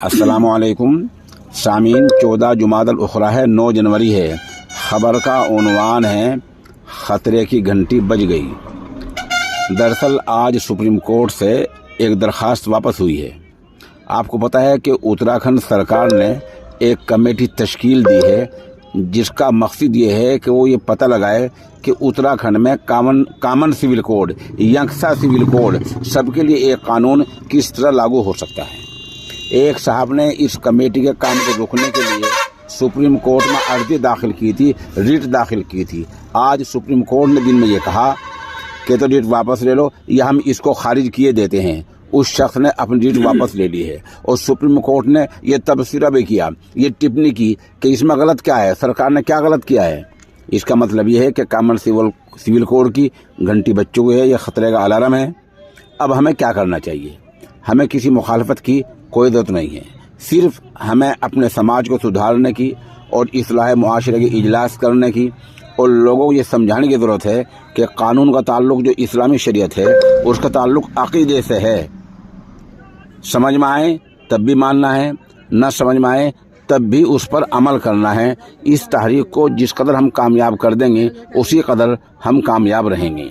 अस्सलामुअलैकुम सामीन। 14 जुमादल उखरा है, 9 जनवरी है। खबर का उन्वान है खतरे की घंटी बज गई। दरअसल आज सुप्रीम कोर्ट से एक दरखास्त वापस हुई है। आपको पता है कि उत्तराखंड सरकार ने एक कमेटी तश्कील दी है जिसका मकसद ये है कि वो ये पता लगाए कि उत्तराखंड में कॉमन सिविल कोड, यकसा सिविल कोड, सबके लिए एक कानून किस तरह लागू हो सकता है। एक साहब ने इस कमेटी के काम को रोकने के लिए सुप्रीम कोर्ट में अर्जी दाखिल की थी, रिट दाखिल की थी। आज सुप्रीम कोर्ट ने दिन में ये कहा कि तो रिट वापस ले लो या हम इसको खारिज किए देते हैं। उस शख्स ने अपनी रिट वापस ले ली है और सुप्रीम कोर्ट ने यह तबसरा भी किया, ये टिप्पणी की कि इसमें गलत क्या है, सरकार ने क्या गलत किया है। इसका मतलब ये है कि कॉमन सिविल कोड की घंटी बज चुकी है, यह खतरे का अलार्म है। अब हमें क्या करना चाहिए? हमें किसी मुखालफत की कोई ज़रूरत नहीं है, सिर्फ हमें अपने समाज को सुधारने की और इस्लाह मुआशरे की इजलास करने की और लोगों को ये समझाने की ज़रूरत है कि कानून का ताल्लुक जो इस्लामी शरीयत है उसका ताल्लुक अक़ीदे से है। समझ में आए तब भी मानना है, न समझ में आए तब भी उस पर अमल करना है। इस तहरीक को जिस कदर हम कामयाब कर देंगे उसी कदर हम कामयाब रहेंगे।